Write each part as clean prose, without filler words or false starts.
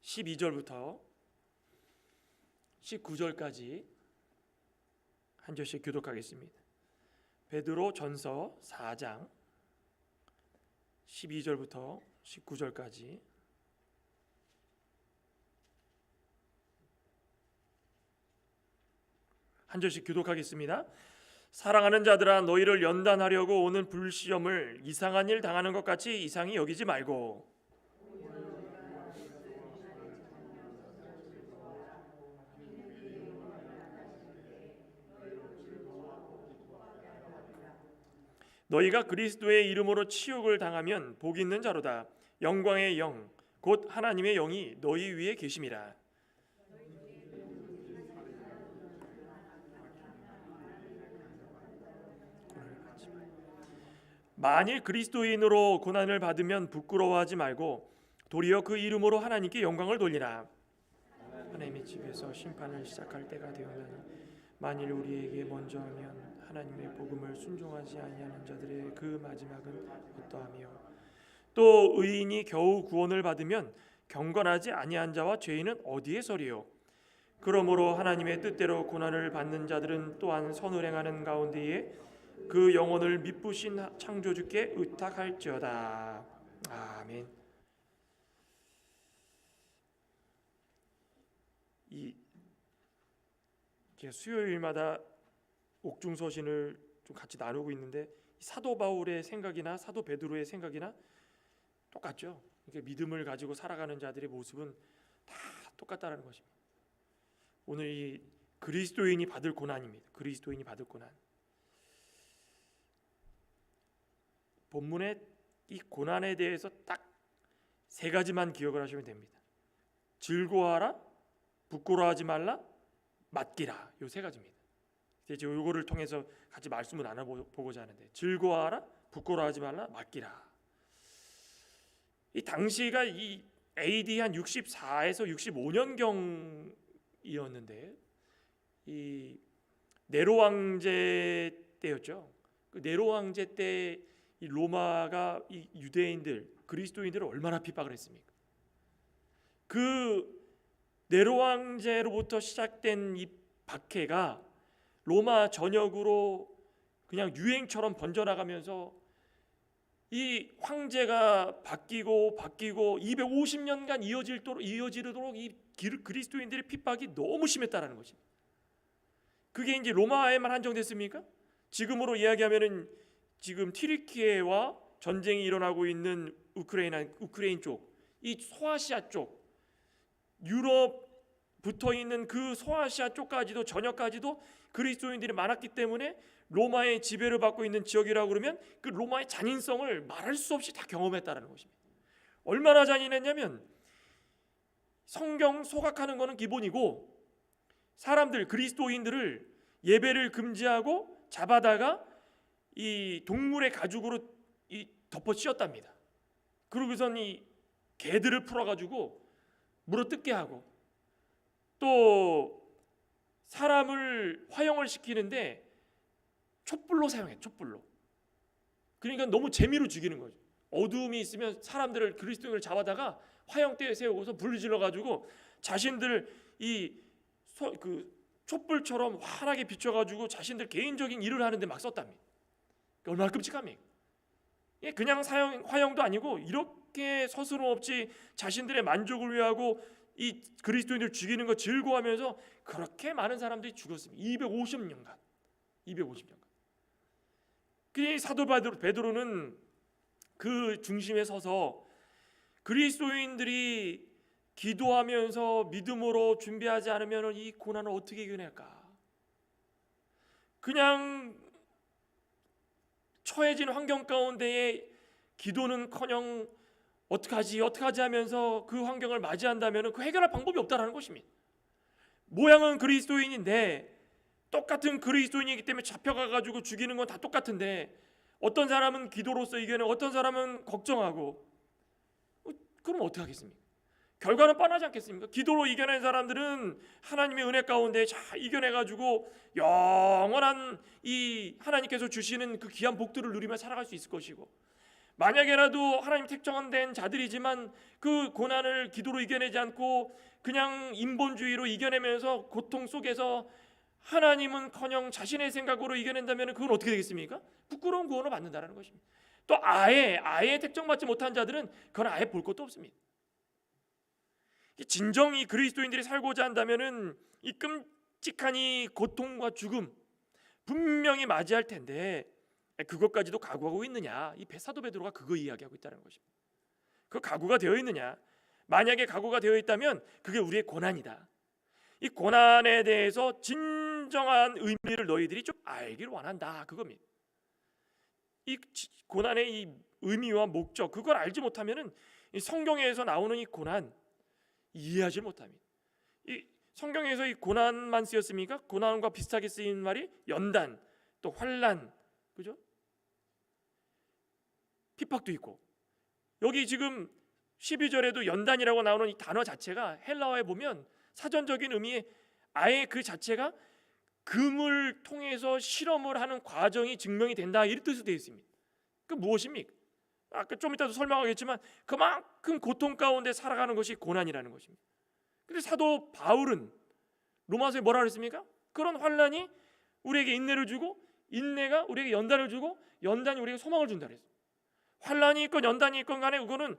12절부터 19절까지 한 절씩 교독하겠습니다. 베드로 전서 4장 12절부터 19절까지 한 절씩 교독하겠습니다. 사랑하는 자들아, 너희를 연단하려고 오는 불시험을 이상한 일 당하는 것 같이 이상히 여기지 말고 너희가 그리스도의 이름으로 치욕을 당하면 복 있는 자로다. 영광의 영 곧 하나님의 영이 너희 위에 계심이라. 만일 그리스도인으로 고난을 받으면 부끄러워하지 말고 도리어 그 이름으로 하나님께 영광을 돌리라. 하나님의 집에서 심판을 시작할 때가 되었나니 만일 우리에게 먼저 하면 하나님의 복음을 순종하지 아니하는 자들의 그 마지막은 어떠하며 또 의인이 겨우 구원을 받으면 경건하지 아니한 자와 죄인은 어디에 서리요. 그러므로 하나님의 뜻대로 고난을 받는 자들은 또한 선을 행하는 가운데에 그 영혼을 미쁘신 창조주께 의탁할지어다. 아멘. 제가 수요일마다 옥중서신을 좀 같이 나누고 있는데 사도 바울의 생각이나 사도 베드로의 생각이나 똑같죠. 그러니까 믿음을 가지고 살아가는 자들의 모습은 다 똑같다라는 것입니다. 오늘 이 그리스도인이 받을 고난입니다. 그리스도인이 받을 고난. 본문의 이 고난에 대해서 딱 세 가지만 기억을 하시면 됩니다. 즐거워하라, 부끄러워하지 말라, 맡기라. 요 세 가지입니다. 이제 요거를 통해서 같이 말씀을 나눠보고자 하는데, 즐거워하라, 부끄러워하지 말라, 맡기라. 이 당시가 이 AD 한 64에서 65년경이었는데 이 네로 황제 때였죠. 그 네로 황제 때 이 로마가 이 유대인들, 그리스도인들을 얼마나 핍박을 했습니까? 그 네로 황제로부터 시작된 이 박해가 로마 전역으로 그냥 유행처럼 번져나가면서 이 황제가 바뀌고 250년간 이어지도록 이 그리스도인들의 핍박이 너무 심했다라는 것입니다. 그게 이제 로마에만 한정됐습니까? 지금으로 이야기하면은 지금 튀르키예와 전쟁이 일어나고 있는 우크레인 쪽, 이 소아시아 쪽, 유럽 붙어 있는 그 소아시아 쪽까지도 전역까지도 그리스도인들이 많았기 때문에 로마의 지배를 받고 있는 지역이라고 그러면 그 로마의 잔인성을 말할 수 없이 다 경험했다라는 것입니다. 얼마나 잔인했냐면 성경 소각하는 것은 기본이고 사람들 그리스도인들을 예배를 금지하고 잡아다가 이 동물의 가죽으로 덮어 씌웠답니다. 그러고선 이 개들을 풀어가지고 물어뜯게 하고 또 사람을 화형을 시키는데 촛불로 사용해. 촛불로. 그러니까 너무 재미로 죽이는 거죠. 어두움이 있으면 사람들을 그리스도인을 잡아다가 화형대에 세우고서 불을 질러가지고 자신들 그 촛불처럼 환하게 비춰가지고 자신들 개인적인 일을 하는데 막 썼답니다. 얼마나 끔찍합니까? 그냥 화형도 아니고 이렇게 서슴없이 자신들의 만족을 위하고 이 그리스도인들 죽이는 거 즐거워하면서 그렇게 많은 사람들이 죽었습니다. 250년간. 그 사도 베드로는 그 중심에 서서 그리스도인들이 기도하면서 믿음으로 준비하지 않으면 이 고난을 어떻게 이겨낼까? 그냥 처해진 환경 가운데에 기도는커녕 어떡하지 하면서 그 환경을 맞이한다면 그 해결할 방법이 없다라는 것입니다. 모양은 그리스도인인데 똑같은 그리스도인이기 때문에 잡혀가가지고 죽이는 건 다 똑같은데 어떤 사람은 기도로서 이겨내고 어떤 사람은 걱정하고 그럼 어떻게 하겠습니까? 결과는 뻔하지 않겠습니까? 기도로 이겨낸 사람들은 하나님의 은혜 가운데 잘 이겨내가지고 영원한 이 하나님께서 주시는 그 귀한 복들을 누리며 살아갈 수 있을 것이고 만약에라도 하나님 택정된 자들이지만 그 고난을 기도로 이겨내지 않고 그냥 인본주의로 이겨내면서 고통 속에서 하나님은커녕 자신의 생각으로 이겨낸다면 그건 어떻게 되겠습니까? 부끄러운 구원을 받는다는 것입니다. 또 아예 택정받지 못한 자들은 그건 아예 볼 것도 없습니다. 진정이 그리스도인들이 살고자 한다면은 이 끔찍한 이 고통과 죽음 분명히 맞이할 텐데 그것까지도 각오하고 있느냐? 이 사도 베드로가 그거 이야기하고 있다는 것입니다. 그 각오가 되어 있느냐? 만약에 각오가 되어 있다면 그게 우리의 고난이다. 이 고난에 대해서 진정한 의미를 너희들이 좀 알기를 원한다. 그겁니다. 이 고난의 이 의미와 목적 그걸 알지 못하면은 이 성경에서 나오는 이 고난 이해하지 못합니다. 이 성경에서 이 고난만 쓰였습니까? 고난과 비슷하게 쓰인 말이 연단, 또 환난, 그죠? 핍박도 있고 여기 지금 12절에도 연단이라고 나오는 이 단어 자체가 헬라어에 보면 사전적인 의미에 아예 그 자체가 금을 통해서 실험을 하는 과정이 증명이 된다 이런 뜻으로 되어 있습니다. 그 무엇입니까? 아까 좀 이따도 설명하겠지만 그만큼 고통 가운데 살아가는 것이 고난이라는 것입니다. 근데 사도 바울은 로마서에 뭐라 그랬습니까? 그런 환난이 우리에게 인내를 주고 인내가 우리에게 연단을 주고 연단이 우리에게 소망을 준다 그랬어요. 환난이 있건 연단이 있건 간에 그거는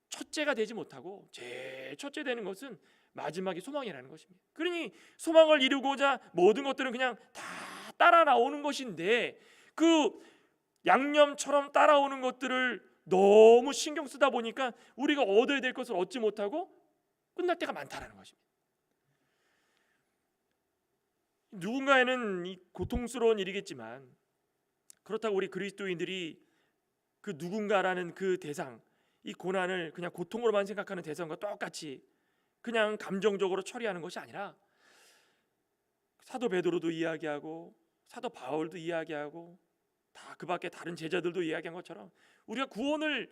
첫째가 되지 못하고 제일 첫째 되는 것은 마지막이 소망이라는 것입니다. 그러니 소망을 이루고자 모든 것들은 그냥 다 따라 나오는 것인데 그 양념처럼 따라오는 것들을 너무 신경 쓰다 보니까 우리가 얻어야 될 것을 얻지 못하고 끝날 때가 많다라는 것입니다. 누군가에는 이 고통스러운 일이겠지만 그렇다고 우리 그리스도인들이 그 누군가라는 그 대상, 이 고난을 그냥 고통으로만 생각하는 대상과 똑같이 그냥 감정적으로 처리하는 것이 아니라 사도 베드로도 이야기하고 사도 바울도 이야기하고 다 그 밖에 다른 제자들도 이야기한 것처럼 우리가 구원을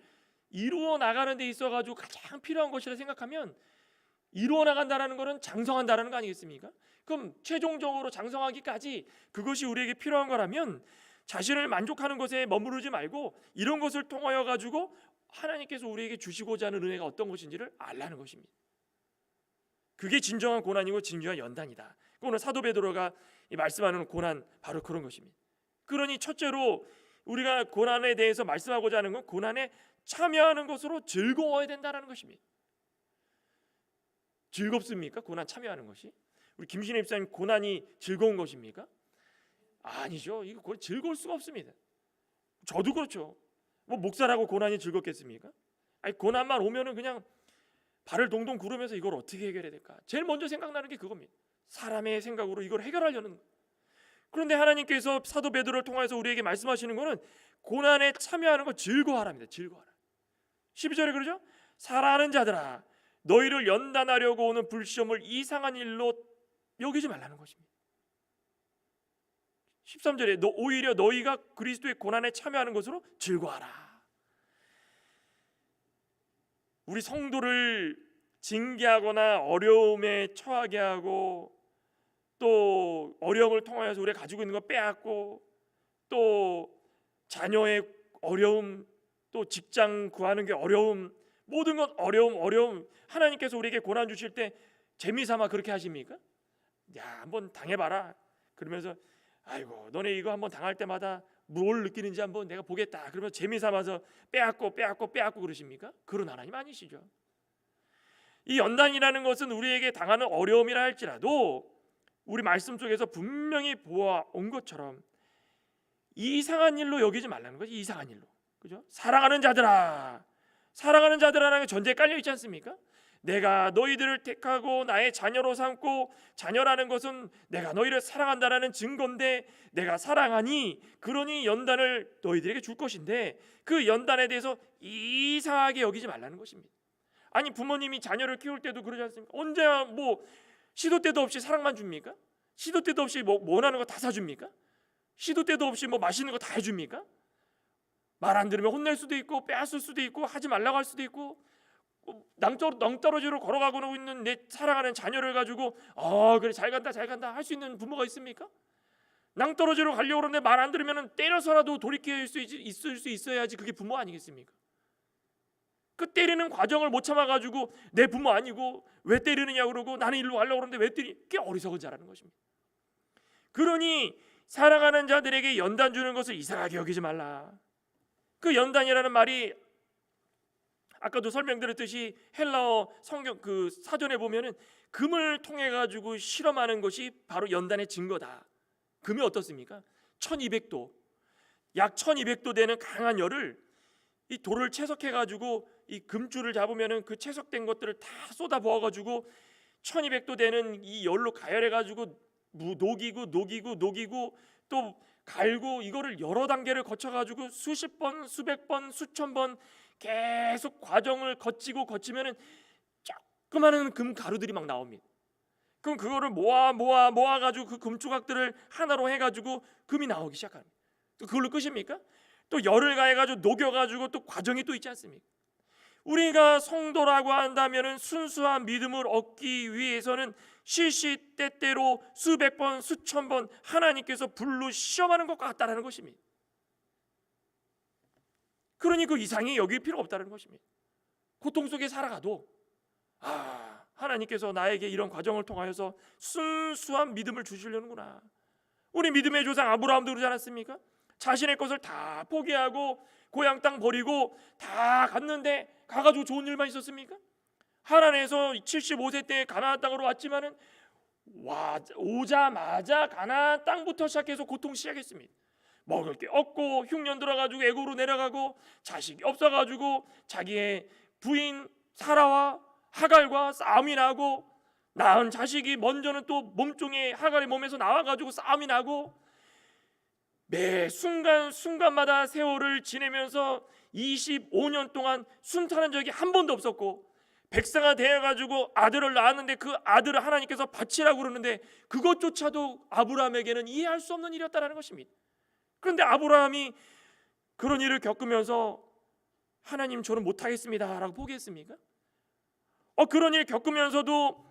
이루어 나가는 데 있어 가지고 가장 필요한 것이라 생각하면 이루어 나간다는 것은 장성한다는 거 아니겠습니까? 그럼 최종적으로 장성하기까지 그것이 우리에게 필요한 거라면 자신을 만족하는 것에 머무르지 말고 이런 것을 통하여 가지고 하나님께서 우리에게 주시고자 하는 은혜가 어떤 것인지를 알라는 것입니다. 그게 진정한 고난이고 진정한 연단이다. 오늘 사도 베드로가 말씀하는 고난 바로 그런 것입니다. 그러니 첫째로 우리가 고난에 대해서 말씀하고자 하는 건 고난에 참여하는 것으로 즐거워야 된다는 것입니다. 즐겁습니까? 고난 참여하는 것이? 우리 김신혜 집사님 고난이 즐거운 것입니까? 아니죠. 이거 즐거울 수가 없습니다. 저도 그렇죠. 뭐 목사라고 고난이 즐겁겠습니까? 아니 고난만 오면은 그냥 발을 동동 구르면서 이걸 어떻게 해결해야 될까? 제일 먼저 생각나는 게 그겁니다. 사람의 생각으로 이걸 해결하려는 거. 그런데 하나님께서 사도 베드로를 통해서 우리에게 말씀하시는 것은 고난에 참여하는 거 즐거워하랍니다. 즐거워하라. 12절에 그러죠? 사랑하는 자들아 너희를 연단하려고 오는 불시험을 이상한 일로 여기지 말라는 것입니다. 13절에 오히려 너희가 그리스도의 고난에 참여하는 것으로 즐거워하라. 우리 성도를 징계하거나 어려움에 처하게 하고 또 어려움을 통하여서 우리가 가지고 있는 거 빼앗고 또 자녀의 어려움 또 직장 구하는 게 어려움 모든 것 어려움 하나님께서 우리에게 고난 주실 때 재미삼아 그렇게 하십니까? 야 한번 당해봐라 그러면서 아이고 너네 이거 한번 당할 때마다 뭘 느끼는지 한번 내가 보겠다 그러면 재미삼아서 빼앗고 그러십니까? 그런 하나님 아니시죠. 이 연단이라는 것은 우리에게 당하는 어려움이라 할지라도 우리 말씀 속에서 분명히 보아온 것처럼 이상한 일로 여기지 말라는 거지. 이상한 일로. 그죠? 사랑하는 자들아라는 게 전제에 깔려 있지 않습니까? 내가 너희들을 택하고 나의 자녀로 삼고 자녀라는 것은 내가 너희를 사랑한다라는 증거인데 내가 사랑하니 그러니 연단을 너희들에게 줄 것인데 그 연단에 대해서 이상하게 여기지 말라는 것입니다. 아니 부모님이 자녀를 키울 때도 그러지 않습니까? 언제나 뭐 시도 때도 없이 사랑만 줍니까? 시도 때도 없이 뭐 원하는 거 다 사줍니까? 시도 때도 없이 뭐 맛있는 거 다 해줍니까? 말 안 들으면 혼낼 수도 있고 빼앗을 수도 있고 하지 말라고 할 수도 있고 낭떠러지로 걸어가고 있는 내 사랑하는 자녀를 가지고 그래 잘 간다 할 수 있는 부모가 있습니까? 낭떠러지로 가려고 그러는데 말 안 들으면 때려서라도 돌이킬 수 있을 수 있어야지 그게 부모 아니겠습니까? 그 때리는 과정을 못 참아가지고 내 부모 아니고 왜 때리느냐 그러고 나는 일로 가려고 그러는데 왜 때리? 그게 어리석은 자라는 것입니다. 그러니 살아가는 자들에게 연단 주는 것을 이상하게 여기지 말라. 그 연단이라는 말이 아까도 설명드렸듯이 헬라어 성경 그 사전에 보면은 금을 통해 가지고 실험하는 것이 바로 연단의 증거다. 금이 어떻습니까? 1200도, 약 1200도 되는 강한 열을 이 돌을 채석해 가지고 이 금줄을 잡으면은 그 채석된 것들을 다 쏟아 부어 가지고 1200도 되는 이 열로 가열해 가지고 녹이고 또 갈고 이거를 여러 단계를 거쳐 가지고 수십 번, 수백 번, 수천 번 계속 과정을 거치면은 조그마한 금 가루들이 막 나옵니다. 그럼 그거를 모아 가지고 그 금 조각들을 하나로 해 가지고 금이 나오기 시작합니다. 또 그걸로 끝입니까? 또 열을 가해 가지고 녹여 가지고 또 과정이 또 있지 않습니까? 우리가 성도라고 한다면은 순수한 믿음을 얻기 위해서는 시시때때로 수백 번, 수천 번 하나님께서 불로 시험하는 것과 같다라는 것입니다. 그러니 그 이상이 여길 필요 없다는 것입니다. 고통 속에 살아가도 하나님께서 나에게 이런 과정을 통하여서 순수한 믿음을 주시려는구나. 우리 믿음의 조상 아브라함도 그러지 않았습니까? 자신의 것을 다 포기하고 고향 땅 버리고 다 갔는데 가가지고 좋은 일만 있었습니까? 하란에서 75세 때 가나안 땅으로 왔지만은 오자마자 가나안 땅부터 시작해서 고통 시작했습니다. 먹을 게 없고 흉년 들어가지고 애국으로 내려가고 자식이 없어가지고 자기의 부인 사라와 하갈과 싸움이 나고 낳은 자식이 먼저는 또 몸종의 하갈의 몸에서 나와가지고 싸움이 나고 매 순간마다 세월을 지내면서 25년 동안 순탄한 적이 한 번도 없었고 백사가 되어가지고 아들을 낳았는데 그 아들을 하나님께서 바치라고 그러는데 그것조차도 아브라함에게는 이해할 수 없는 일이었다는 것입니다. 그런데 아브라함이 그런 일을 겪으면서 하나님 저는 못하겠습니다 라고 포기했습니까? 그런 일 겪으면서도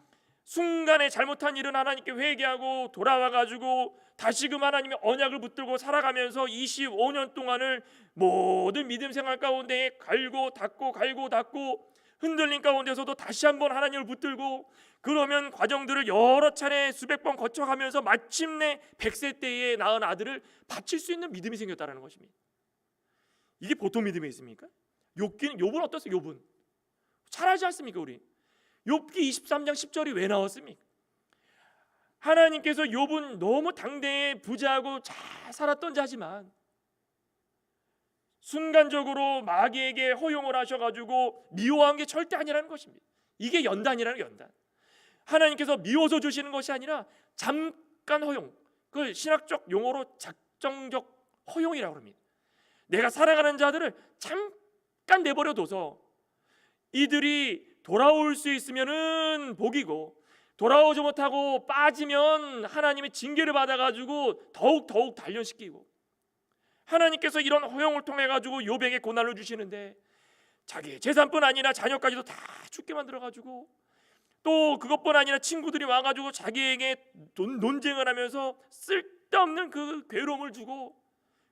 순간에 잘못한 일은 하나님께 회개하고 돌아와가지고 다시금 하나님의 언약을 붙들고 살아가면서 25년 동안을 모든 믿음 생활 가운데 갈고 닦고 흔들림 가운데서도 다시 한번 하나님을 붙들고 그러면 과정들을 여러 차례 수백 번 거쳐가면서 마침내 100세 때에 낳은 아들을 바칠 수 있는 믿음이 생겼다는 것입니다. 이게 보통 믿음이 있습니까? 욥은 어떻습니까? 욥은 잘 알지 않습니까? 우리 욥기 23장 10절이 왜 나왔습니까? 하나님께서 욥은 너무 당대에 부자하고 잘 살았던 자지만 순간적으로 마귀에게 허용을 하셔가지고 미워한 게 절대 아니라는 것입니다. 이게 연단이라는 연단. 하나님께서 미워서 주시는 것이 아니라 잠깐 허용. 그걸 신학적 용어로 작정적 허용이라고 합니다. 내가 살아가는 자들을 잠깐 내버려둬서 이들이 돌아올 수 있으면은 복이고 돌아오지 못하고 빠지면 하나님의 징계를 받아가지고 더욱 단련시키고 하나님께서 이런 허용을 통해 가지고 욥에게 고난을 주시는데 자기의 재산뿐 아니라 자녀까지도 다 죽게 만들어 가지고 또 그것뿐 아니라 친구들이 와가지고 자기에게 논쟁을 하면서 쓸데없는 그 괴로움을 주고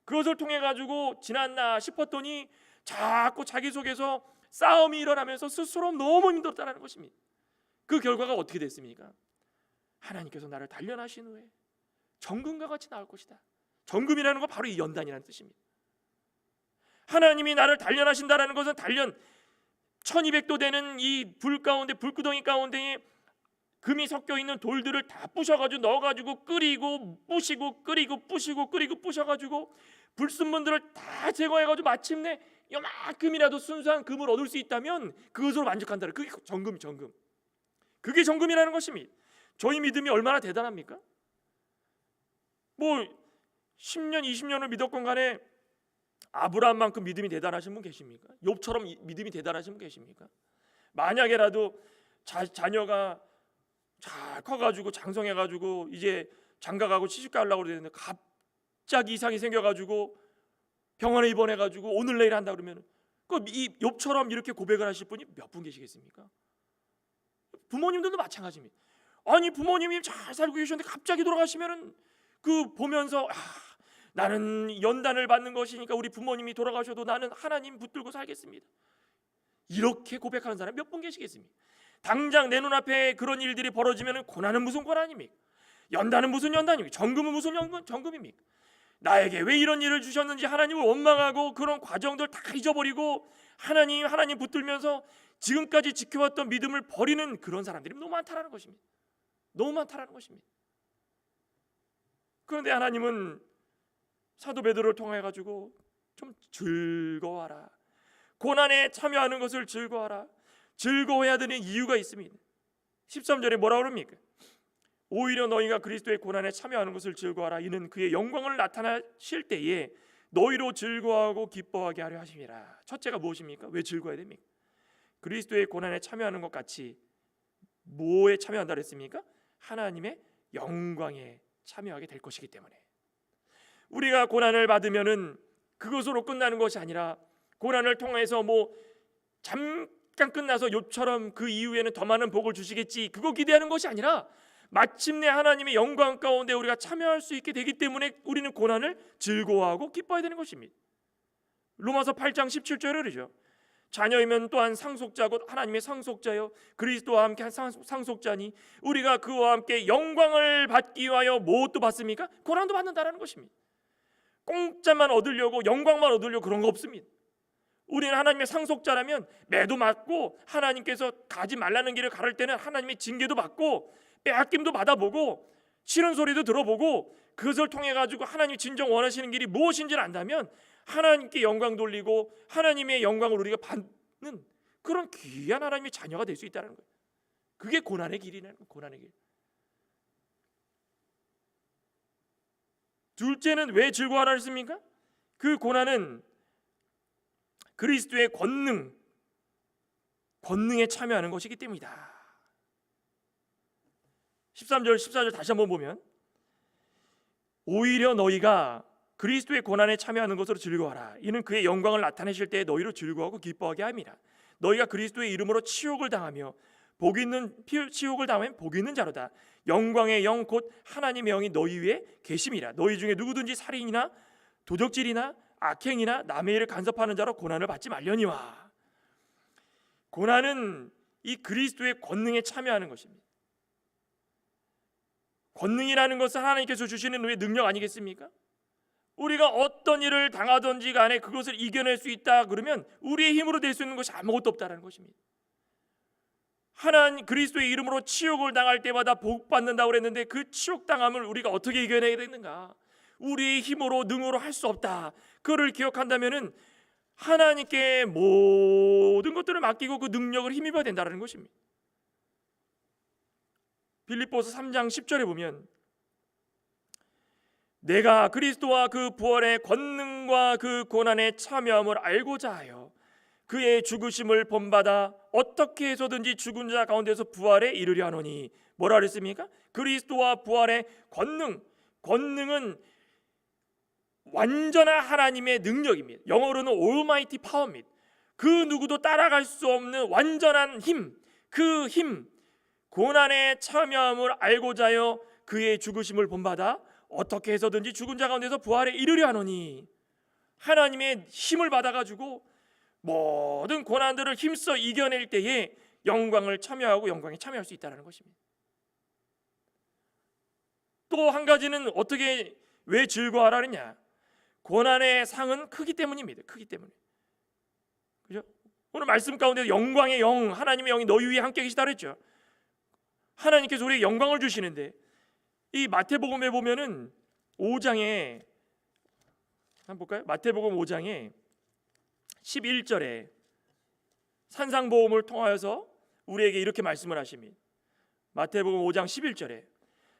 그것을 통해 가지고 지났나 싶었더니 자꾸 자기 속에서 싸움이 일어나면서 스스로 너무 힘들었다는 것입니다. 그 결과가 어떻게 됐습니까? 하나님께서 나를 단련하신 후에 정금과 같이 나올 것이다. 정금이라는 건 바로 이 연단이라는 뜻입니다. 하나님이 나를 단련하신다라는 것은 단련 1200도 되는 이 불 가운데 불구덩이 가운데에 금이 섞여 있는 돌들을 다 부셔가지고 넣어가지고 끓이고 부시고 끓이고 부시고 끓이고 부셔가지고 불순물들을 다 제거해가지고 마침내 요만큼이라도 순수한 금을 얻을 수 있다면 그것으로 만족한다는 그게 정금. 그게 정금이라는 것입니다. 저희 믿음이 얼마나 대단합니까? 뭐 10년 20년을 믿었건 간에 아브라함만큼 믿음이 대단하신 분 계십니까? 욥처럼 믿음이 대단하신 분 계십니까? 만약에라도 자녀가 잘 커가지고 장성해가지고 이제 장가가고 시집가려고 그러는데 갑자기 이상이 생겨가지고 병원에 입원해가지고 오늘 내일 한다 그러면 이 욥처럼 이렇게 고백을 하실 분이 몇 분 계시겠습니까? 부모님들도 마찬가지입니다. 아니 부모님이 잘 살고 계셨는데 갑자기 돌아가시면은 그 보면서 나는 연단을 받는 것이니까 우리 부모님이 돌아가셔도 나는 하나님 붙들고 살겠습니다. 이렇게 고백하는 사람 몇 분 계시겠습니까? 당장 내 눈앞에 그런 일들이 벌어지면 고난은 무슨 고난입니까? 연단은 무슨 연단입니까? 정금은 무슨 정금입니까? 나에게 왜 이런 일을 주셨는지 하나님을 원망하고 그런 과정들 다 잊어버리고 하나님 붙들면서 지금까지 지켜왔던 믿음을 버리는 그런 사람들이 너무 많다라는 것입니다. 너무 많다라는 것입니다. 그런데 하나님은 사도 베드로를 통해 가지고 좀 즐거워하라, 고난에 참여하는 것을 즐거워하라, 즐거워해야 되는 이유가 있습니다. 13절에 뭐라 그럽니까? 오히려 너희가 그리스도의 고난에 참여하는 것을 즐거워하라. 이는 그의 영광을 나타나실 때에 너희로 즐거워하고 기뻐하게 하려 하심이라. 첫째가 무엇입니까? 왜 즐거워야 됩니까? 그리스도의 고난에 참여하는 것 같이 뭐에 참여한다 그랬습니까? 하나님의 영광에 참여하게 될 것이기 때문에. 우리가 고난을 받으면은 그것으로 끝나는 것이 아니라 고난을 통해서 잠깐 끝나서 욥처럼 그 이후에는 더 많은 복을 주시겠지, 그거 기대하는 것이 아니라 마침내 하나님의 영광 가운데 우리가 참여할 수 있게 되기 때문에 우리는 고난을 즐거워하고 기뻐해야 되는 것입니다. 로마서 8장 17절에 그러죠. 자녀이면 또한 상속자고 하나님의 상속자요 그리스도와 함께 한 상속자니 우리가 그와 함께 영광을 받기 위하여 무엇도 받습니까? 고난도 받는다라는 것입니다. 공짜만 얻으려고, 영광만 얻으려고 그런 거 없습니다. 우리는 하나님의 상속자라면 매도 맞고 하나님께서 가지 말라는 길을 가를 때는 하나님의 징계도 받고 빼앗김도 받아보고 싫은 소리도 들어보고 그것을 통해 가지고 하나님이 진정 원하시는 길이 무엇인지를 안다면 하나님께 영광 돌리고 하나님의 영광을 우리가 받는 그런 귀한 하나님의 자녀가 될 수 있다는 거예요. 그게 고난의 길이라는 거예요. 고난의 길. 둘째는 왜 즐거워하라 했습니까? 그 고난은 그리스도의 권능에 참여하는 것이기 때문이다. 13절 14절 다시 한번 보면 오히려 너희가 그리스도의 고난에 참여하는 것으로 즐거워하라. 이는 그의 영광을 나타내실 때에 너희로 즐거워하고 기뻐하게 함이라. 너희가 그리스도의 이름으로 치욕을 당하면 복 있는 자로다. 영광의 영 곧 하나님의 영이 너희 위에 계심이라. 너희 중에 누구든지 살인이나 도적질이나 악행이나 남의 일을 간섭하는 자로 고난을 받지 말려니와. 고난은 이 그리스도의 권능에 참여하는 것입니다. 권능이라는 것은 하나님께서 주시는 우리의 능력 아니겠습니까? 우리가 어떤 일을 당하든지 간에 그것을 이겨낼 수 있다 그러면 우리의 힘으로 될 수 있는 것이 아무것도 없다는 것입니다. 하나님 그리스도의 이름으로 치욕을 당할 때마다 복 받는다고 그랬는데 그 치욕 당함을 우리가 어떻게 이겨내야 되는가? 우리의 힘으로 능으로 할 수 없다. 그를 기억한다면은 하나님께 모든 것들을 맡기고 그 능력을 힘입어야 된다는 것입니다. 빌립보서 3장 10절에 보면 내가 그리스도와 그 부활의 권능과 그 고난의 참여함을 알고자 하여 그의 죽으심을 본받아 어떻게 해서든지 죽은 자 가운데서 부활에 이르려 하노니. 뭐라 그랬습니까? 그리스도와 부활의 권능은 완전한 하나님의 능력입니다. 영어로는 almighty power입니다. 그 누구도 따라갈 수 없는 완전한 힘, 그 힘, 고난에 참여함을 알고자 하여 그의 죽으심을 본받아 어떻게 해서든지 죽은 자 가운데서 부활에 이르려 하노니. 하나님의 힘을 받아가지고 모든 고난들을 힘써 이겨낼 때에 영광에 참여할 수 있다는 것입니다. 또 한 가지는 왜 즐거워하라 그러냐? 고난의 상은 크기 때문입니다. 크기 때문에. 그죠? 오늘 말씀 가운데 영광의 영, 하나님의 영이 너희 위에 함께 계시다 그랬죠. 하나님께서 우리에게 영광을 주시는데 이 마태복음에 보면은 5장에 한번 볼까요? 마태복음 5장에 11절에 산상보험을 통하여서 우리에게 이렇게 말씀을 하십니다. 마태복음 5장 11절에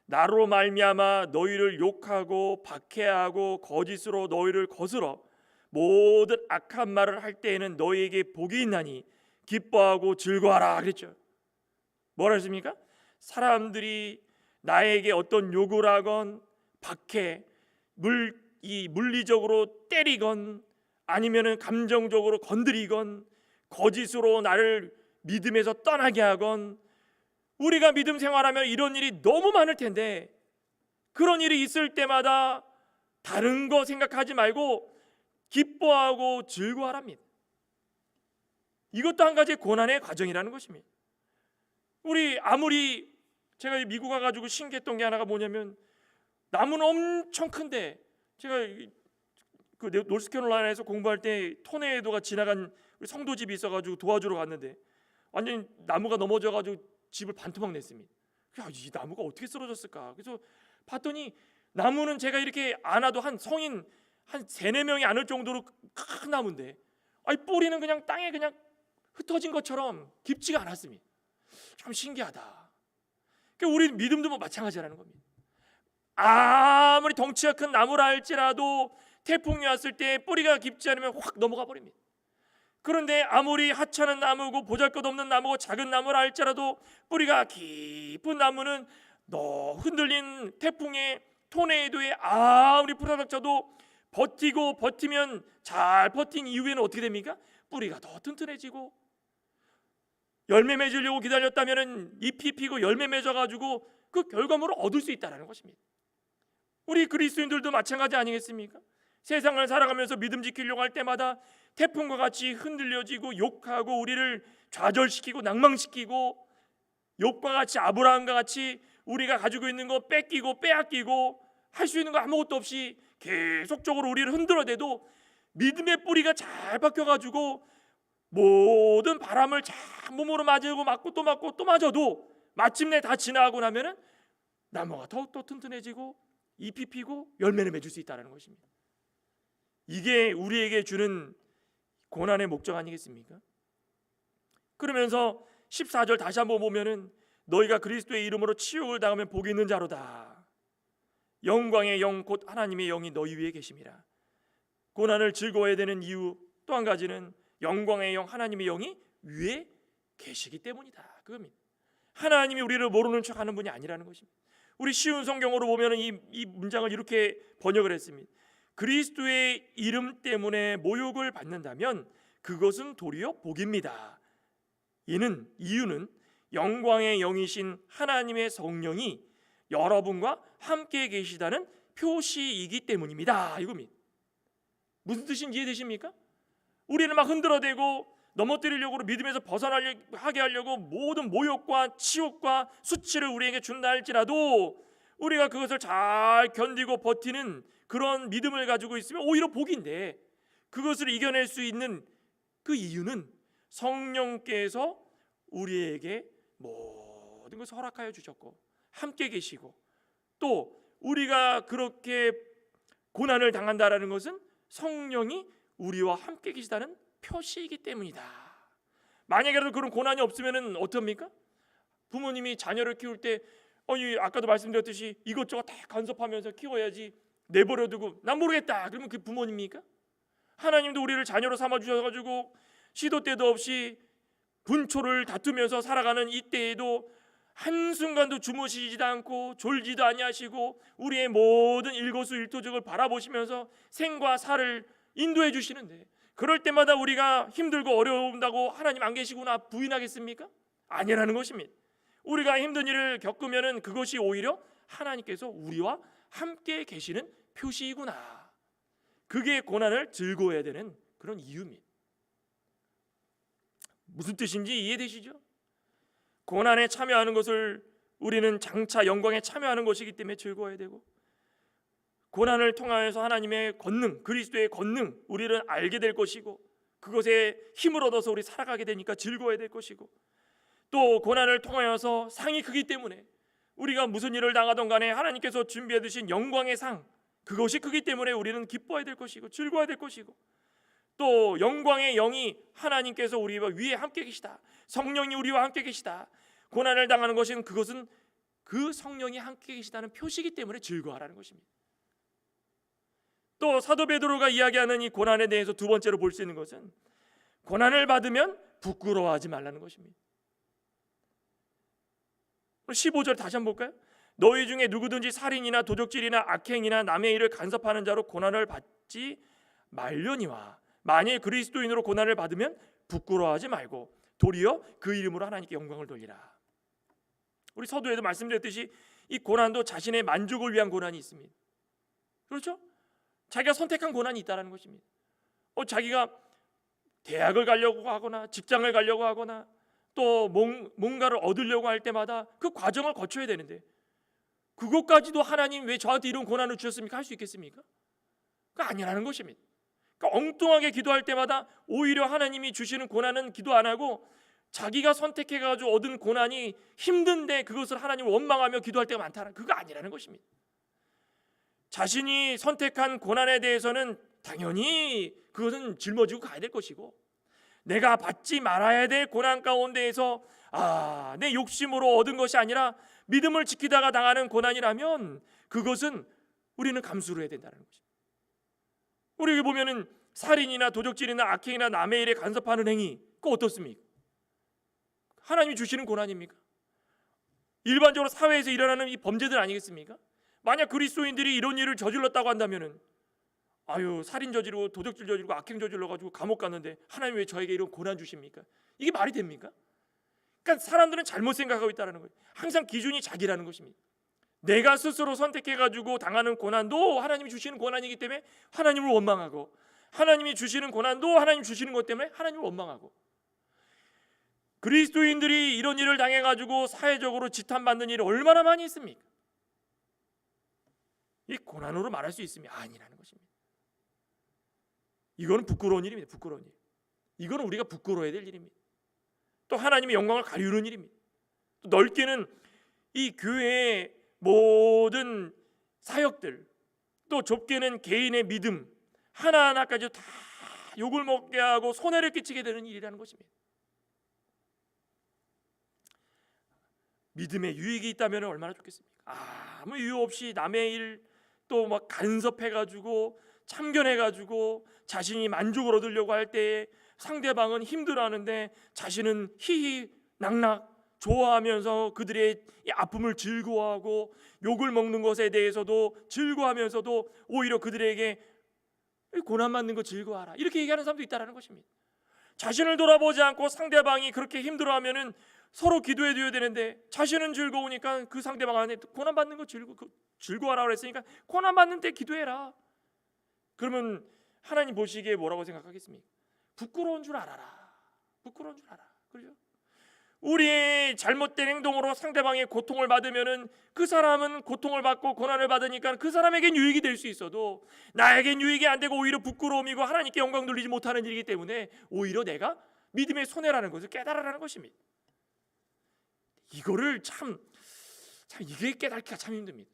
나로 말미암아 너희를 욕하고 박해하고 거짓으로 너희를 거스러 모든 악한 말을 할 때에는 너희에게 복이 있나니 기뻐하고 즐거워하라 그랬죠. 뭐라 했습니까? 사람들이 나에게 어떤 욕을 하건 박해, 물리적으로 때리건 아니면은 감정적으로 건드리건 거짓으로 나를 믿음에서 떠나게 하건, 우리가 믿음 생활하면 이런 일이 너무 많을 텐데 그런 일이 있을 때마다 다른 거 생각하지 말고 기뻐하고 즐거워하랍니다. 이것도 한 가지 고난의 과정이라는 것입니다. 우리 아무리 제가 미국 가가지고 신기했던 게 하나가 뭐냐면, 나무는 엄청 큰데, 제가 그 노스캐롤라이나에서 공부할 때 토네이도가 지나간 우리 성도 집이 있어가지고 도와주러 갔는데 완전 나무가 넘어져가지고 집을 반토막 냈습니다. 야, 이 나무가 어떻게 쓰러졌을까? 그래서 봤더니 나무는 제가 이렇게 안아도 한 성인 한 3-4명이 안을 정도로 큰 나무인데, 아니 뿌리는 그냥 땅에 그냥 흩어진 것처럼 깊지가 않았습니다. 참 신기하다. 그러니까 우리 믿음도 뭐 마찬가지라는 겁니다. 아무리 덩치가 큰 나무라 할지라도 태풍이 왔을 때 뿌리가 깊지 않으면 확 넘어가 버립니다. 그런데 아무리 하찮은 나무고 보잘것없는 나무고 작은 나무라 할지라도 뿌리가 깊은 나무는 너 흔들린 태풍에 토네이도에 아무리 부서져도 버티고 버티면, 잘 버틴 이후에는 어떻게 됩니까? 뿌리가 더 튼튼해지고, 열매 맺으려고 기다렸다면 잎이 피고 열매 맺어가지고 그 결과물을 얻을 수 있다는 것입니다. 우리 그리스도인들도 마찬가지 아니겠습니까? 세상을 살아가면서 믿음 지키려고 할 때마다 태풍과 같이 흔들려지고 욕하고 우리를 좌절시키고 낭망시키고, 욥과 같이 아브라함과 같이 우리가 가지고 있는 거 뺏기고 빼앗기고 할 수 있는 거 아무것도 없이 계속적으로 우리를 흔들어대도 믿음의 뿌리가 잘 박혀가지고 모든 바람을 잘 몸으로 맞고 또 맞고 또 맞아도 마침내 다 지나가고 나면은 나무가 더욱더 튼튼해지고 잎이 피고 열매를 맺을 수 있다는 것입니다. 이게 우리에게 주는 고난의 목적 아니겠습니까? 그러면서 14절 다시 한번 보면은, 너희가 그리스도의 이름으로 치욕을 당하면 복이 있는 자로다. 영광의 영 곧 하나님의 영이 너희 위에 계심이라. 고난을 즐거워해야 되는 이유 또 한 가지는 영광의 영 하나님의 영이 위에 계시기 때문이다. 그겁니다. 하나님이 우리를 모르는 척하는 분이 아니라는 것입니다. 우리 쉬운 성경으로 보면은 이 문장을 이렇게 번역을 했습니다. 그리스도의 이름 때문에 모욕을 받는다면 그것은 도리어 복입니다. 이유는 영광의 영이신 하나님의 성령이 여러분과 함께 계시다는 표시이기 때문입니다. 이겁니다. 무슨 뜻인지 이해되십니까? 우리를 막 흔들어대고 넘어뜨리려고, 믿음에서 벗어나게 하려고 모든 모욕과 치욕과 수치를 우리에게 준다 할지라도 우리가 그것을 잘 견디고 버티는 그런 믿음을 가지고 있으면 오히려 복인데, 그것을 이겨낼 수 있는 그 이유는 성령께서 우리에게 모든 것을 허락하여 주셨고 함께 계시고, 또 우리가 그렇게 고난을 당한다라는 것은 성령이 우리와 함께 계시다는 표시이기 때문이다. 만약에라도 그런 고난이 없으면 어떻습니까? 부모님이 자녀를 키울 때 아까도 말씀드렸듯이 이것저것 다 간섭하면서 키워야지 내버려두고 난 모르겠다 그러면 그 부모님입니까? 하나님도 우리를 자녀로 삼아주셔가지고 시도 때도 없이 분초를 다투면서 살아가는 이때에도 한순간도 주무시지도 않고 졸지도 아니하시고 우리의 모든 일거수일투족을 바라보시면서 생과 사를 인도해 주시는데, 그럴 때마다 우리가 힘들고 어려운다고 하나님 안 계시구나 부인하겠습니까? 아니라는 것입니다. 우리가 힘든 일을 겪으면 그것이 오히려 하나님께서 우리와 함께 계시는 표시이구나. 그게 고난을 즐거워해야 되는 그런 이유입니다. 무슨 뜻인지 이해되시죠? 고난에 참여하는 것을 우리는 장차 영광에 참여하는 것이기 때문에 즐거워야 되고, 고난을 통하여서 하나님의 권능, 그리스도의 권능 우리를 알게 될 것이고, 그것에 힘을 얻어서 우리 살아가게 되니까 즐거워야 될 것이고, 또 고난을 통하여서 상이 크기 때문에 우리가 무슨 일을 당하던 간에 하나님께서 준비해 두신 영광의 상, 그것이 크기 때문에 우리는 기뻐해야 될 것이고 즐거워야 될 것이고, 또 영광의 영이 하나님께서 우리와 위에 함께 계시다, 성령이 우리와 함께 계시다, 고난을 당하는 것은 그것은 그 성령이 함께 계시다는 표시이기 때문에 즐거워하라는 것입니다. 또 사도 베드로가 이야기하는 이 고난에 대해서 두 번째로 볼 수 있는 것은 고난을 받으면 부끄러워하지 말라는 것입니다. 15절 다시 한번 볼까요? 너희 중에 누구든지 살인이나 도적질이나 악행이나 남의 일을 간섭하는 자로 고난을 받지 말려니와, 만일 그리스도인으로 고난을 받으면 부끄러워하지 말고 도리어 그 이름으로 하나님께 영광을 돌리라. 우리 서두에도 말씀드렸듯이 이 고난도 자신의 만족을 위한 고난이 있습니다. 그렇죠? 자기가 선택한 고난이 있다는 것입니다. 자기가 대학을 가려고 하거나 직장을 가려고 하거나 또 뭔가를 얻으려고 할 때마다 그 과정을 거쳐야 되는데 그것까지도 하나님 왜 저한테 이런 고난을 주셨습니까? 할 수 있겠습니까? 그거 아니라는 것입니다. 그러니까 엉뚱하게 기도할 때마다 오히려 하나님이 주시는 고난은 기도 안 하고 자기가 선택해가지고 얻은 고난이 힘든데 그것을 하나님을 원망하며 기도할 때가 많다는 그거 아니라는 것입니다. 자신이 선택한 고난에 대해서는 당연히 그것은 짊어지고 가야 될 것이고 내가 받지 말아야 될 고난 가운데에서 내 욕심으로 얻은 것이 아니라 믿음을 지키다가 당하는 고난이라면 그것은 우리는 감수를 해야 된다는 것입니다. 우리 보면은 살인이나 도적질이나 악행이나 남의 일에 간섭하는 행위 그거 어떻습니까? 하나님이 주시는 고난입니까? 일반적으로 사회에서 일어나는 이 범죄들 아니겠습니까? 만약 그리스도인들이 이런 일을 저질렀다고 한다면은 살인 저지르고 도적질 저지르고 악행 저질러 가지고 감옥 갔는데 하나님 왜 저에게 이런 고난 주십니까? 이게 말이 됩니까? 그러니까 사람들은 잘못 생각하고 있다는 거예요. 항상 기준이 자기라는 것입니다. 내가 스스로 선택해 가지고 당하는 고난도 하나님이 주시는 고난이기 때문에 하나님을 원망하고 하나님이 주시는 고난도 하나님 주시는 것 때문에 하나님을 원망하고 그리스도인들이 이런 일을 당해 가지고 사회적으로 지탄받는 일이 얼마나 많이 있습니까? 이 고난으로 말할 수 있으면 아니라는 것입니다. 이거는 부끄러운 일입니다. 부끄러운 일. 이거는 우리가 부끄러워야 될 일입니다. 또 하나님의 영광을 가리우는 일입니다. 또 넓게는 이 교회의 모든 사역들, 또 좁게는 개인의 믿음 하나하나까지 다 욕을 먹게 하고 손해를 끼치게 되는 일이라는 것입니다. 믿음에 유익이 있다면 얼마나 좋겠습니까? 아무 이유 없이 남의 일 또 막 간섭해가지고 참견해가지고 자신이 만족을 얻으려고 할 때에 상대방은 힘들어하는데 자신은 희희낙낙 좋아하면서 그들의 아픔을 즐거워하고 욕을 먹는 것에 대해서도 즐거워하면서도 오히려 그들에게 고난 받는 거 즐거워하라 이렇게 얘기하는 사람도 있다는 것입니다. 자신을 돌아보지 않고 상대방이 그렇게 힘들어하면은 서로 기도해 줘야 되는데 자신은 즐거우니까 그 상대방한테 고난 받는 거 즐거워하라고 그랬으니까 고난 받는 때 기도해라. 그러면 하나님 보시기에 뭐라고 생각하겠습니까? 부끄러운 줄 알아라. 부끄러운 줄 알아. 그렇죠? 우리의 잘못된 행동으로 상대방의 고통을 받으면은 그 사람은 고통을 받고 고난을 받으니까 그 사람에겐 유익이 될 수 있어도 나에겐 유익이 안 되고 오히려 부끄러움이고 하나님께 영광 돌리지 못하는 일이기 때문에 오히려 내가 믿음의 손해라는 것을 깨달으라는 것입니다. 이거를 참 이게 깨닫기가 참 힘듭니다.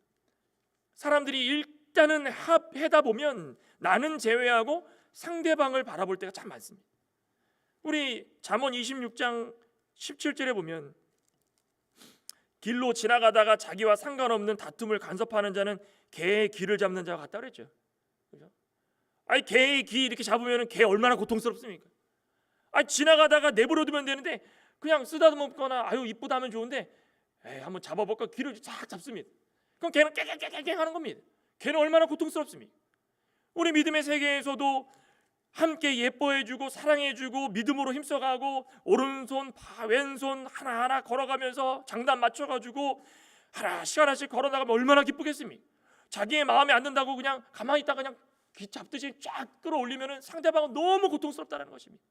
사람들이 일단은 합해다 보면 나는 제외하고 상대방을 바라볼 때가 참 많습니다. 우리 잠언 26장 17절에 보면 길로 지나가다가 자기와 상관없는 다툼을 간섭하는 자는 개의 귀를 잡는 자와 같다 그랬죠. 그죠? 개의 귀 이렇게 잡으면 개 얼마나 고통스럽습니까? 지나가다가 내버려두면 되는데 그냥 쓰다듬거나 이쁘다 하면 좋은데 한번 잡아볼까 귀를 쫙 잡습니다. 그럼 걔는 깨갱깨갱 하는 겁니다. 걔는 얼마나 고통스럽습니까? 우리 믿음의 세계에서도 함께 예뻐해주고 사랑해주고 믿음으로 힘써가고 오른손 왼손 하나하나 걸어가면서 장단 맞춰가지고 하나씩 걸어나가면 얼마나 기쁘겠습니까? 자기의 마음에 안 든다고 그냥 가만히 있다가 그냥 귀 잡듯이 쫙 끌어올리면 상대방은 너무 고통스럽다는 것입니다.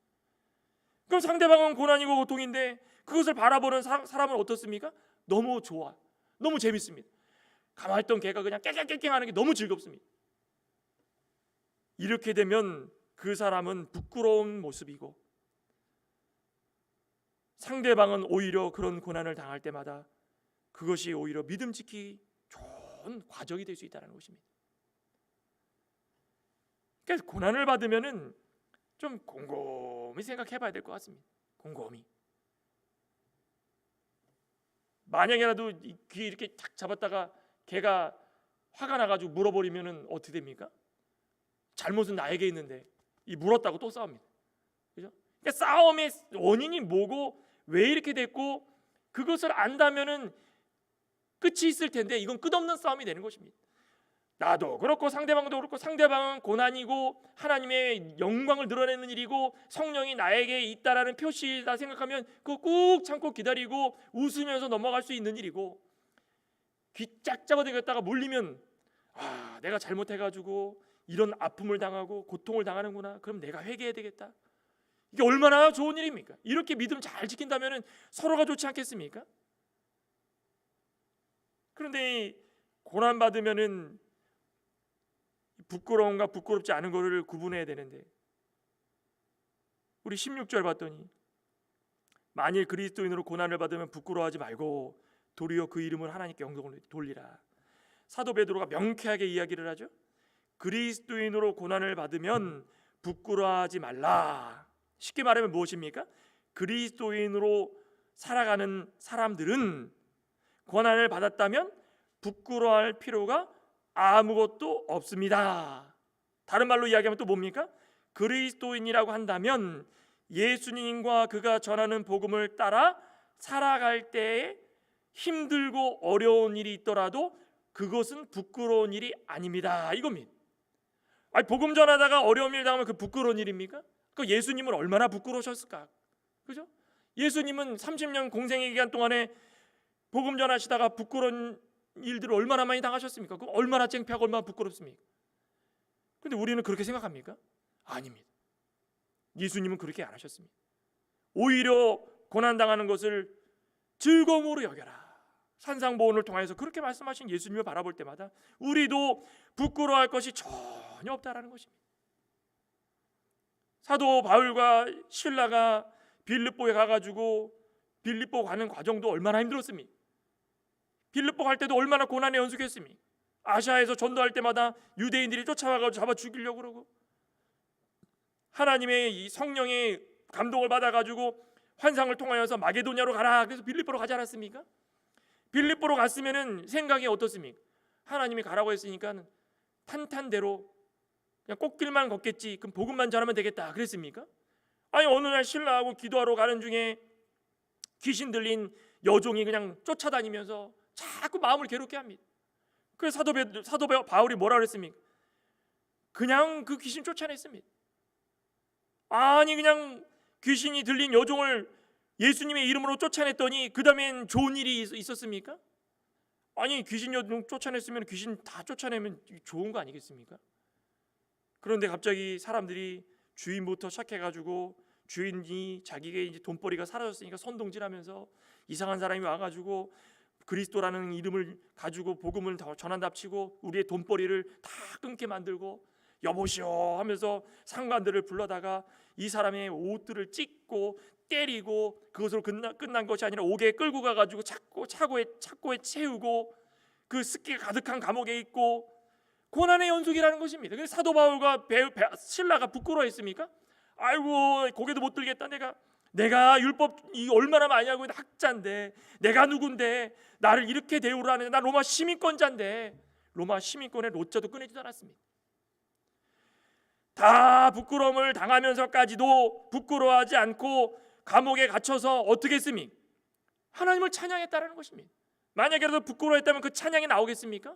그럼 상대방은 고난이고 고통인데 그것을 바라보는 사람은 어떻습니까? 너무 좋아, 너무 재밌습니다. 가만히 있던 개가 그냥 깨갱깨갱 하는 게 너무 즐겁습니다. 이렇게 되면 그 사람은 부끄러운 모습이고 상대방은 오히려 그런 고난을 당할 때마다 그것이 오히려 믿음 지키기 좋은 과정이 될 수 있다는 것입니다. 그러니까 고난을 받으면은 좀 곰곰이 생각해봐야 될 것 같습니다. 곰곰이. 만약에라도 귀 이렇게 탁 잡았다가 걔가 화가 나가지고 물어버리면은 어떻게 됩니까? 잘못은 나에게 있는데 이 물었다고 또 싸웁니다. 그죠? 그러니까 싸움의 원인이 뭐고 왜 이렇게 됐고 그것을 안다면은 끝이 있을 텐데 이건 끝없는 싸움이 되는 것입니다. 나도 그렇고 상대방도 그렇고 상대방은 고난이고 하나님의 영광을 드러내는 일이고 성령이 나에게 있다라는 표시다 생각하면 그거 꾹 참고 기다리고 웃으면서 넘어갈 수 있는 일이고 귀 짝짝어 대겼다가 몰리면 내가 잘못해가지고 이런 아픔을 당하고 고통을 당하는구나. 그럼 내가 회개해야 되겠다. 이게 얼마나 좋은 일입니까? 이렇게 믿음 잘 지킨다면 서로가 좋지 않겠습니까? 그런데 고난 받으면은 부끄러움과 부끄럽지 않은 것을 구분해야 되는데, 우리 16절 봤더니 만일 그리스도인으로 고난을 받으면 부끄러워하지 말고 도리어 그 이름을 하나님께 영광을 돌리라. 사도 베드로가 명쾌하게 이야기를 하죠. 그리스도인으로 고난을 받으면 부끄러워하지 말라. 쉽게 말하면 무엇입니까? 그리스도인으로 살아가는 사람들은 고난을 받았다면 부끄러워할 필요가 아무것도 없습니다. 다른 말로 이야기하면 또 뭡니까? 그리스도인이라고 한다면 예수님과 그가 전하는 복음을 따라 살아갈 때에 힘들고 어려운 일이 있더라도 그것은 부끄러운 일이 아닙니다. 이겁니다. 복음 전하다가 어려운 일 당하면 그 부끄러운 일입니까? 그 예수님은 얼마나 부끄러우셨을까? 그죠? 예수님은 30년 공생의 기간 동안에 복음 전하시다가 부끄러운 일들을 얼마나 많이 당하셨습니까? 그럼 얼마나 창피하고 얼마나 부끄럽습니까? 그런데 우리는 그렇게 생각합니까? 아닙니다. 예수님은 그렇게 안 하셨습니다. 오히려 고난당하는 것을 즐거움으로 여겨라. 산상보훈을 통해서 그렇게 말씀하신 예수님을 바라볼 때마다 우리도 부끄러워할 것이 전혀 없다라는 것입니다. 사도 바울과 실라가 빌립보에 가가지고 빌립보 가는 과정도 얼마나 힘들었습니까? 빌립보 갈 때도 얼마나 고난에 연속했습니까? 아시아에서 전도할 때마다 유대인들이 쫓아와가지고 잡아 죽이려고 그러고, 하나님의 이 성령의 감동을 받아가지고 환상을 통하여서 마게도냐로 가라. 그래서 빌립보로 가지 않았습니까? 빌립보로 갔으면은 생각이 어떻습니까? 하나님이 가라고 했으니까 탄탄대로 그냥 꽃길만 걷겠지. 그럼 복음만 전하면 되겠다. 그랬습니까? 아니, 어느 날 신라하고 기도하러 가는 중에 귀신 들린 여종이 그냥 쫓아다니면서 자꾸 마음을 괴롭게 합니다. 그래서 사도 바울이 뭐라 그랬습니까? 그냥 그 귀신 쫓아냈습니다. 아니, 그냥 귀신이 들린 여종을 예수님의 이름으로 쫓아냈더니 그 다음엔 좋은 일이 있었습니까? 아니, 귀신 여종 쫓아냈으면 귀신 다 쫓아내면 좋은 거 아니겠습니까? 그런데 갑자기 사람들이 주인부터 시작해가지고 주인이 자기가 이제 돈벌이가 사라졌으니까 선동질하면서 이상한 사람이 와가지고 그리스도라는 이름을 가지고 복음을 전한답시고 우리의 돈벌이를 다 끊게 만들고 여보시오 하면서 상관들을 불러다가 이 사람의 옷들을 찢고 때리고, 그것으로 끝난 것이 아니라 옥에 끌고 가가지고 차고에 채우고 그 습기가 가득한 감옥에 있고 고난의 연속이라는 것입니다. 그래서 사도 바울과 신라가 부끄러워했습니까? 아이고, 고개도 못 들겠다. 내가 율법 얼마나 많이 알고 있는 학자인데, 내가 누군데 나를 이렇게 대우를 하는데, 나 로마 시민권자인데. 로마 시민권의 로자도 꺼내지도 않았습니다. 다 부끄러움을 당하면서까지도 부끄러워하지 않고 감옥에 갇혀서 어떻게 했습니까? 하나님을 찬양했다라는 것입니다. 만약에라도 부끄러워했다면 그 찬양이 나오겠습니까?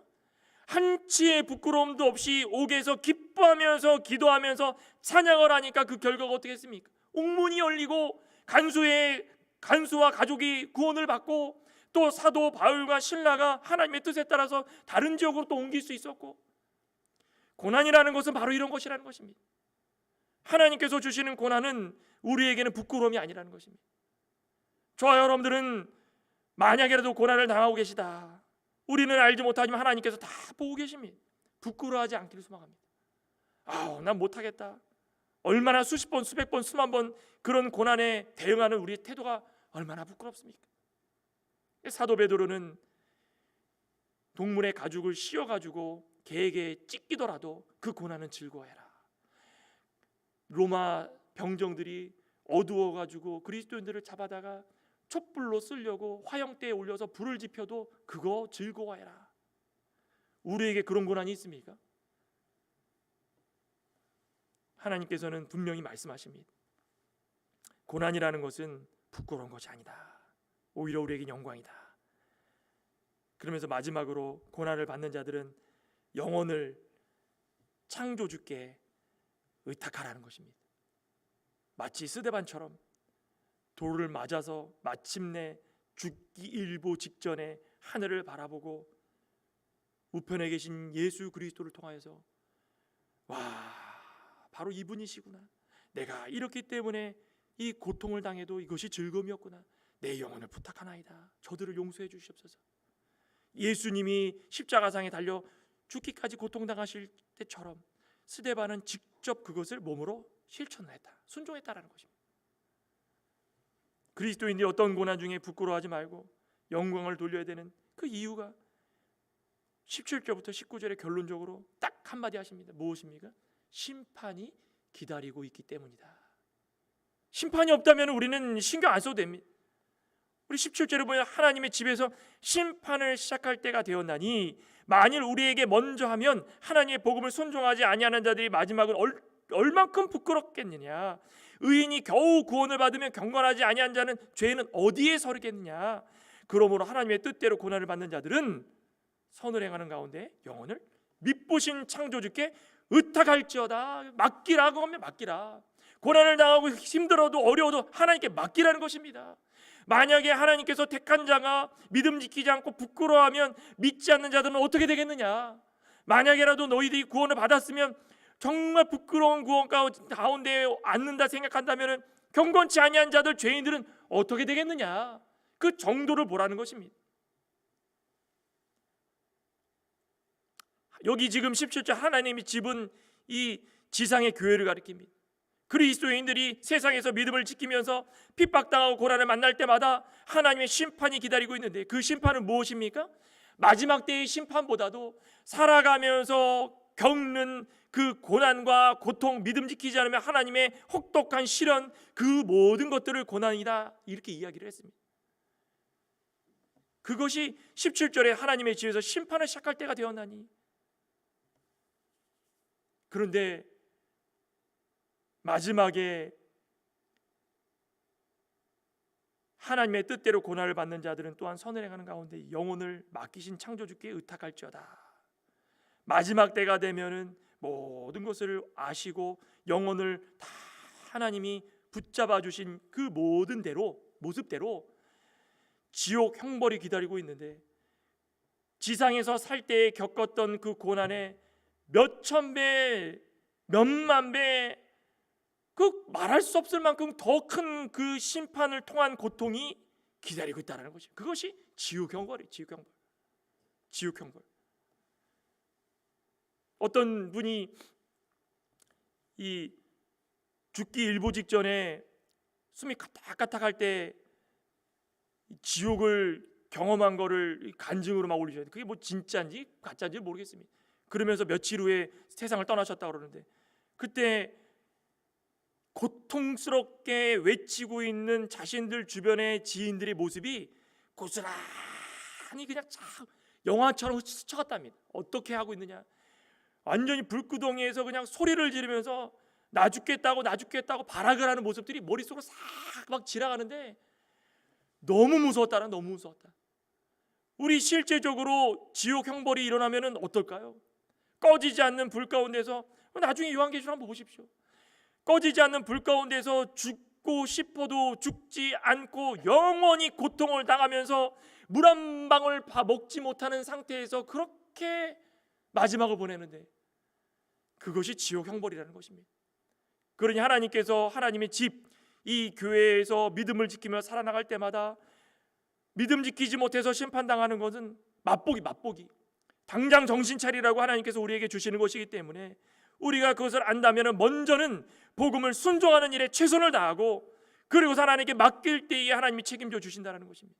한치의 부끄러움도 없이 옥에서 기뻐하면서 기도하면서 찬양을 하니까 그 결과가 어떻게 했습니까? 옥문이 열리고 간수와 가족이 구원을 받고, 또 사도 바울과 신라가 하나님의 뜻에 따라서 다른 지역으로 또 옮길 수 있었고, 고난이라는 것은 바로 이런 것이라는 것입니다. 하나님께서 주시는 고난은 우리에게는 부끄러움이 아니라는 것입니다. 저와 여러분들은 만약에라도 고난을 당하고 계시다, 우리는 알지 못하지만 하나님께서 다 보고 계십니다. 부끄러워하지 않기를 소망합니다. 난 못하겠다. 얼마나 수십 번, 수백 번, 수만 번 그런 고난에 대응하는 우리의 태도가 얼마나 부끄럽습니까? 사도 베드로는 동물의 가죽을 씌워가지고 개에게 찢기더라도 그 고난은 즐거워해라. 로마 병정들이 어두워가지고 그리스도인들을 잡아다가 촛불로 쓰려고 화형대에 올려서 불을 지펴도 그거 즐거워해라. 우리에게 그런 고난이 있습니까? 하나님께서는 분명히 말씀하십니다. 고난이라는 것은 부끄러운 것이 아니다. 오히려 우리에게 영광이다. 그러면서 마지막으로 고난을 받는 자들은 영혼을 창조주께 의탁하라는 것입니다. 마치 스데반처럼 돌을 맞아서 마침내 죽기 일보 직전에 하늘을 바라보고 우편에 계신 예수 그리스도를 통하여서 와, 바로 이분이시구나. 내가 이렇기 때문에 이 고통을 당해도 이것이 즐거움이었구나. 내 영혼을 부탁하나이다. 저들을 용서해 주시옵소서. 예수님이 십자가상에 달려 죽기까지 고통당하실 때처럼 스데반은 직접 그것을 몸으로 실천했다. 순종했다라는 것입니다. 그리스도인들이 어떤 고난 중에 부끄러워하지 말고 영광을 돌려야 되는 그 이유가 17절부터 19절에 결론적으로 딱 한마디 하십니다. 무엇입니까? 심판이 기다리고 있기 때문이다. 심판이 없다면 우리는 신경 안 써도 됩니다. 우리 17절에 보면 하나님의 집에서 심판을 시작할 때가 되었나니 만일 우리에게 먼저 하면 하나님의 복음을 순종하지 아니하는 자들이 마지막은 얼만큼 부끄럽겠느냐. 의인이 겨우 구원을 받으면 경건하지 아니한 자는 죄는 어디에 서르겠느냐. 그러므로 하나님의 뜻대로 고난을 받는 자들은 선을 행하는 가운데 영혼을 미쁘신 창조주께 의탁할지어다. 맡기라고 하면 맡기라. 고난을 당하고 힘들어도 어려워도 하나님께 맡기라는 것입니다. 만약에 하나님께서 택한 자가 믿음 지키지 않고 부끄러워하면 믿지 않는 자들은 어떻게 되겠느냐. 만약에라도 너희들이 구원을 받았으면 정말 부끄러운 구원 가운데 앉는다 생각한다면 경건치 아니한 자들 죄인들은 어떻게 되겠느냐. 그 정도를 보라는 것입니다. 여기 지금 17절 하나님의 집은 이 지상의 교회를 가리킵니다. 그리스도인들이 세상에서 믿음을 지키면서 핍박당하고 고난을 만날 때마다 하나님의 심판이 기다리고 있는데 그 심판은 무엇입니까? 마지막 때의 심판보다도 살아가면서 겪는 그 고난과 고통, 믿음 지키지 않으면 하나님의 혹독한 시련, 그 모든 것들을 고난이다 이렇게 이야기를 했습니다. 그것이 17절에 하나님의 집에서 심판을 시작할 때가 되었나니. 그런데 마지막에 하나님의 뜻대로 고난을 받는 자들은 또한 선을 행하는 가운데 영혼을 맡기신 창조주께 의탁할지어다. 마지막 때가 되면은 모든 것을 아시고 영혼을 다 하나님이 붙잡아 주신 그 모든 대로 모습대로 지옥 형벌이 기다리고 있는데 지상에서 살 때에 겪었던 그 고난에 몇천 배, 몇만 배 그 말할 수 없을 만큼 더 큰 그 심판을 통한 고통이 기다리고 있다는 것이 그것이 지옥 형벌이에요. 지옥 형벌. 어떤 분이 이 죽기 일보 직전에 숨이 까딱까딱할 때 지옥을 경험한 거를 간증으로 막 올리셔야 돼. 그게 뭐 진짜인지 가짜인지 모르겠습니다. 그러면서 며칠 후에 세상을 떠나셨다 그러는데 그때 고통스럽게 외치고 있는 자신들 주변의 지인들의 모습이 고스란히 그냥 영화처럼 스쳐갔답니다. 어떻게 하고 있느냐? 완전히 불구덩이에서 그냥 소리를 지르면서 나 죽겠다고 발악을 하는 모습들이 머릿속으로 싹 막 지나가는데 너무 무서웠다. 우리 실제적으로 지옥 형벌이 일어나면은 어떨까요? 꺼지지 않는 불 가운데서 나중에 요한계시록 한번 보십시오. 꺼지지 않는 불 가운데서 죽고 싶어도 죽지 않고 영원히 고통을 당하면서 물 한 방울 먹지 못하는 상태에서 그렇게 마지막을 보내는데 그것이 지옥 형벌이라는 것입니다. 그러니 하나님께서 하나님의 집, 이 교회에서 믿음을 지키며 살아나갈 때마다 믿음 지키지 못해서 심판당하는 것은 맛보기 당장 정신 차리라고 하나님께서 우리에게 주시는 것이기 때문에 우리가 그것을 안다면 먼저는 복음을 순종하는 일에 최선을 다하고 그리고 하나님께 맡길 때에 하나님이 책임져 주신다는 것입니다.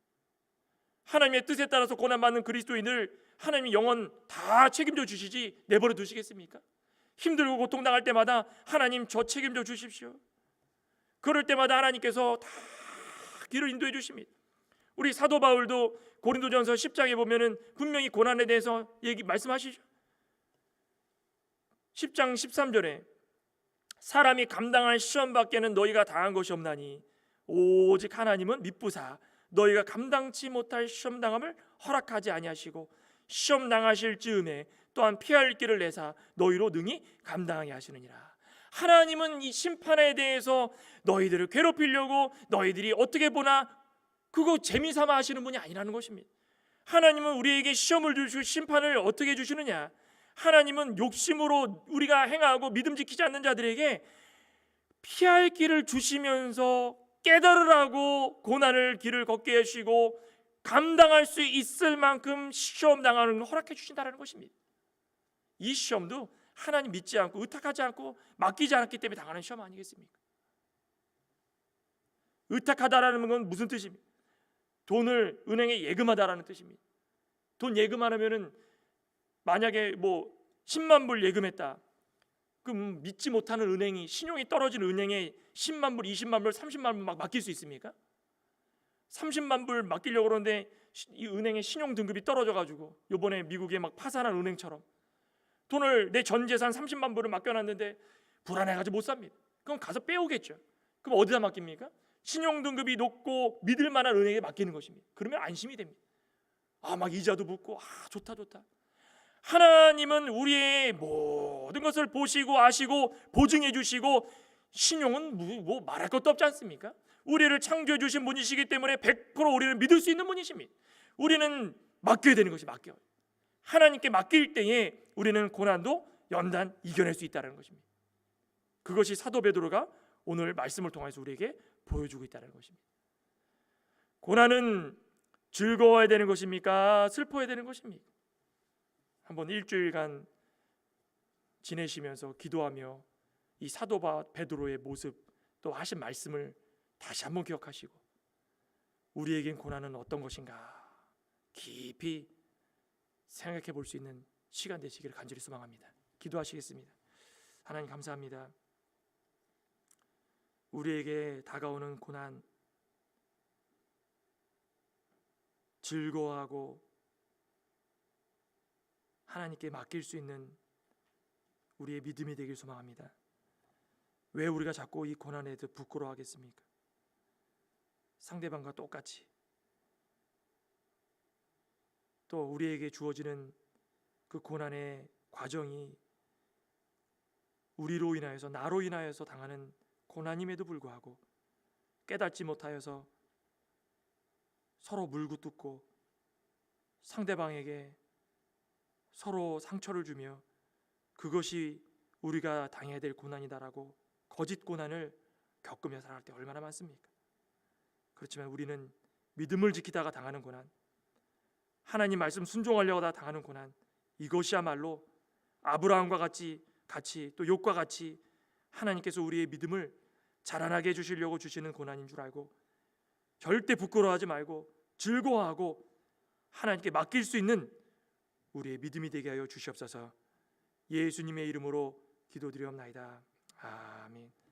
하나님의 뜻에 따라서 고난받는 그리스도인을 하나님이 영원 다 책임져 주시지 내버려 두시겠습니까? 힘들고 고통당할 때마다 하나님 저 책임져 주십시오. 그럴 때마다 하나님께서 다 길을 인도해 주십니다. 우리 사도 바울도 고린도전서 10장에 보면은 분명히 고난에 대해서 말씀하시죠. 10장 13절에 사람이 감당할 시험 밖에는 너희가 당한 것이 없나니 오직 하나님은 미쁘사 너희가 감당치 못할 시험 당함을 허락하지 아니하시고 시험 당하실 즈음에 또한 피할 길을 내사 너희로 능히 감당하게 하시느니라. 하나님은 이 심판에 대해서 너희들을 괴롭히려고 너희들이 어떻게 보나 그거 재미삼아 하시는 분이 아니라는 것입니다. 하나님은 우리에게 시험을 주시고 심판을 어떻게 주시느냐? 하나님은 욕심으로 우리가 행하고 믿음 지키지 않는 자들에게 피할 길을 주시면서 깨달으라고 고난을 길을 걷게 하시고 감당할 수 있을 만큼 시험 당하는 걸 허락해 주신다는 것입니다. 이 시험도 하나님 믿지 않고 의탁하지 않고 맡기지 않았기 때문에 당하는 시험 아니겠습니까? 의탁하다라는 건 무슨 뜻입니까? 돈을 은행에 예금하다라는 뜻입니다. 돈 예금하려면은 만약에 뭐 10만 불 예금했다. 그럼 믿지 못하는 은행이, 신용이 떨어진 은행에 10만 불, 20만 불, 30만 불 막 맡길 수 있습니까? 30만 불 맡기려고 그러는데 이 은행의 신용 등급이 떨어져 가지고 요번에 미국에 막 파산한 은행처럼 돈을 내 전 재산 30만 불을 맡겨놨는데 불안해 가지고 못 삽니다. 그럼 가서 빼오겠죠. 그럼 어디다 맡깁니까? 신용 등급이 높고 믿을 만한 은행에 맡기는 것입니다. 그러면 안심이 됩니다. 막 이자도 붙고 좋다. 하나님은 우리의 모든 것을 보시고 아시고 보증해 주시고 신용은 뭐 말할 것도 없지 않습니까? 우리를 창조해 주신 분이시기 때문에 100% 우리를 믿을 수 있는 분이십니다. 우리는 맡겨야 되는 것이 맡겨. 하나님께 맡길 때에 우리는 고난도 연단 이겨낼 수 있다는 것입니다. 그것이 사도 베드로가 오늘 말씀을 통해서 우리에게 보여주고 있다는 것입니다. 고난은 즐거워야 되는 것입니까? 슬퍼야 되는 것입니까? 한번 일주일간 지내시면서 기도하며 이 사도 베드로의 모습 또 하신 말씀을 다시 한번 기억하시고 우리에겐 고난은 어떤 것인가 깊이 생각해 볼 수 있는 시간 되시기를 간절히 소망합니다. 기도하시겠습니다. 하나님 감사합니다. 우리에게 다가오는 고난 즐거워하고 하나님께 맡길 수 있는 우리의 믿음이 되길 소망합니다. 왜 우리가 자꾸 이 고난에 대해 부끄러워하겠습니까? 상대방과 똑같이 또 우리에게 주어지는 그 고난의 과정이 우리로 인하여서 나로 인하여서 당하는 고난임에도 불구하고 깨닫지 못하여서 서로 물고 뜯고 상대방에게 서로 상처를 주며 그것이 우리가 당해야 될 고난이다라고 거짓 고난을 겪으며 살아갈 때 얼마나 많습니까? 그렇지만 우리는 믿음을 지키다가 당하는 고난, 하나님 말씀 순종하려고 다 당하는 고난, 이것이야말로 아브라함과 같이 또 욥과 같이 하나님께서 우리의 믿음을 자라나게 해주시려고 주시는 고난인 줄 알고 절대 부끄러워하지 말고 즐거워하고 하나님께 맡길 수 있는 우리의 믿음이 되게 하여 주시옵소서. 예수님의 이름으로 기도드리옵나이다. 아멘.